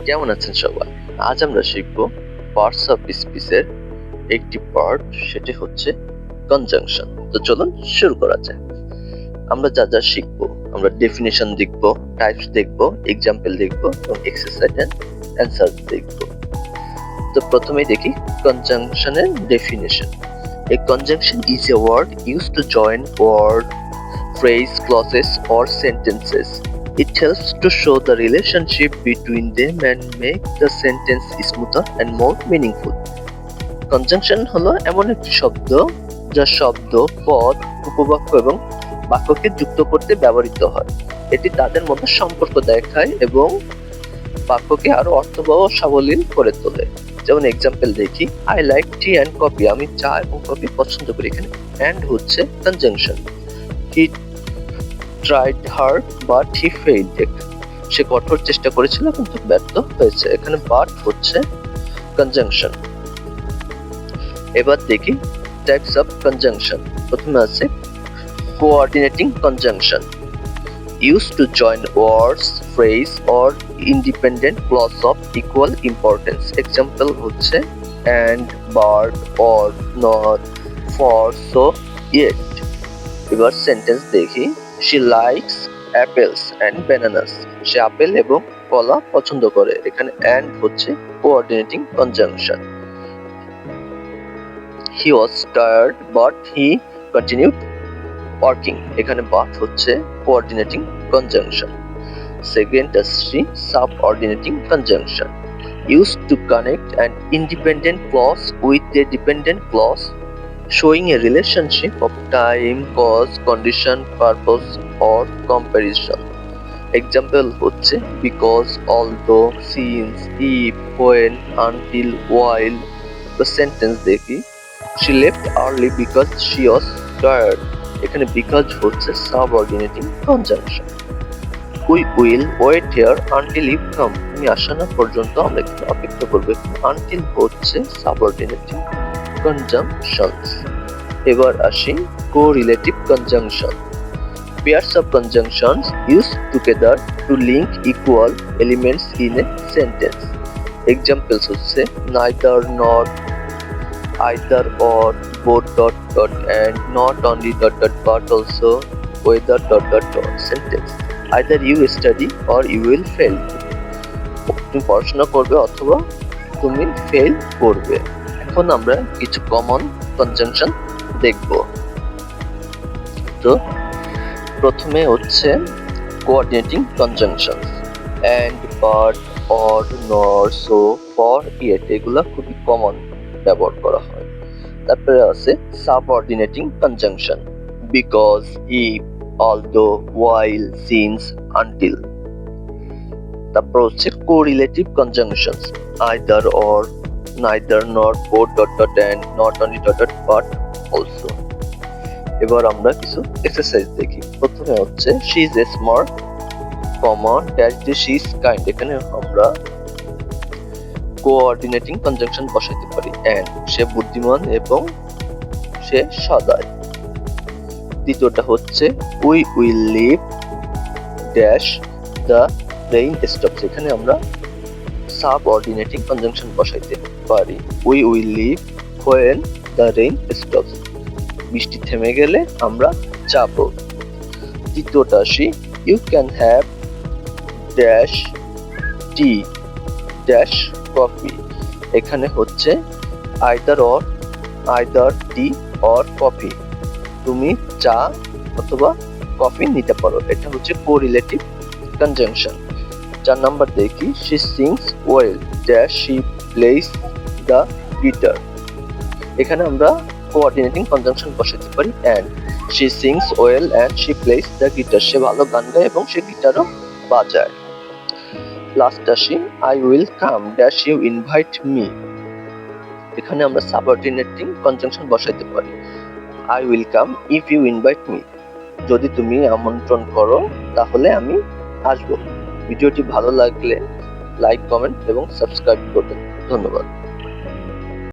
কেমন আছেন সবাই? আজ আমরা শিখব পার্টস অফ স্পিচের একটি পার্ট, সেটি হচ্ছে কনজাংশন। তো চলুন শুরু করা যাক। আমরা যা যা শিখবো, আমরা ডেফিনেশন দেখব, টাইপস দেখব, এক্সাম্পল দেখব এবং এক্সারসাইজ এন্ড অ্যান্সার দেখব। তো প্রথমেই দেখি কনজাংশনের definition. A conjunction is a word used to join word, phrase, clauses or sentences. It helps to show the relationship between them and make the sentence smoother and more meaningful. Conjunction হলো এমন একটি শব্দ যা শব্দ, পদ, উপবাক্য এবং বাক্যকে যুক্ত করতে ব্যবহৃত হয়। এটি তাদের মধ্যে সম্পর্ক দেখায় এবং বাক্যকে আরো অর্থবহ ও সাবলীল করে তোলে। যেমন এক্সাম্পল দেখি, I like tea and coffee, আমি চা এবং কফি পছন্দ করি। এখানে অ্যান্ড হচ্ছে conjunction. He tried hard but he failed, সে কঠোর চেষ্টা করেছিল কিন্তু ব্যর্থ হয়েছে। এখানে বাট হচ্ছে কনজাংশন। এবার দেখি টাইপস অফ কনজাংশন। প্রথমে আছে coordinating conjunction, used to join words, phrase or independent clause of equal importance. Example হচ্ছে and, but, or, not, for, so, yet. এবার সেন্টেন্স দেখি, she likes apples and bananas. Say apple এবং কলা পছন্দ করে। এখানে and হচ্ছে coordinating conjunction. he was tired but he continued working. এখানে but হচ্ছে কোঅর্ডিনেটিং কনজাংশন। সেকেন্ড আসছি subordinating conjunction, used to connect an independent clause with a dependent clause, showing a relationship of time, cause, condition, purpose or comparison. Example হচ্ছে because, although, since, if, when, until, while. The sentence দেখি, she left early because she was tired. এখানে because হচ্ছে subordinating conjunction. we will wait here until you come. তুমি আসা না পর্যন্ত আমরা একটু অপেক্ষা করব। until হচ্ছে সাবঅর্ডিনেটিং কনজাংশনস। এবার আসি correlative conjunction, pairs of conjunctions used together to link equal elements in a sentence. Examples হচ্ছে neither, not, either or, both, dot dot, and not only dot dot but also, whether dot dot dot. Sentence, either you study or you will fail. তুমি পড়াশোনা করবে অথবা তুমি fail করবে। এখন আমরা কিছু কমন কনজাংশন দেখব। তো প্রথমে হচ্ছে coordinating conjunction, and, but, or, nor, so, for, yet, এগুলা খুবই কমন ব্যবহার করা হয়। তারপরে আছে subordinating conjunction, because, if, although, while, since, until. তারপর হচ্ছে correlative conjunctions, either or, neither, not, both, dot dot, and, not only dot dot but also. এবার আমরা কিছু এক্সারসাইজ দেখি। প্রথমে হচ্ছে she is smart, dash দিয়ে she is kind। এখানে আমরা কোঅর্ডিনেটিং কনজাংশন বসাইতে পারি and, সে বুদ্ধিমান এবং সে সদয়। দ্বিতীয়টা হচ্ছে we will leave dash the rain stops। এখানে আমরা সাবঅর্ডিনেটিং কনজাংশন বসাইতে পারি we will leave when the rain stops। বৃষ্টি থেমে গেলে আমরা যাব। তৃতীয়টা আসি you can have dash tea dash coffee। এখানে হচ্ছে either or, either tea or coffee। তুমি চা অথবা কফি নিতে পারো। এটা হচ্ছে কোরিলেটিভ কনজাংশন। 4 নাম্বার দেখি, she sings well dash she plays the guitar। এখানে আমরা কোঅর্ডিনেটিং কনজাংশন বসাতে পারি and, she sings well and she plays the guitar। সে ভালো গান গায় এবং সে গিটারও বাজায়। লাস্ট আসি I will come dash you invite me। এখানে আমরা সাবঅর্ডিনেটিং কনজাংশন বসাইতে পারি I will come if you invite me। যদি তুমি আমন্ত্রণ করো তাহলে আমি আসবো। ভিডিওটি ভালো লাগলে লাইক, কমেন্ট এবং সাবস্ক্রাইব করবেন। ধন্যবাদ।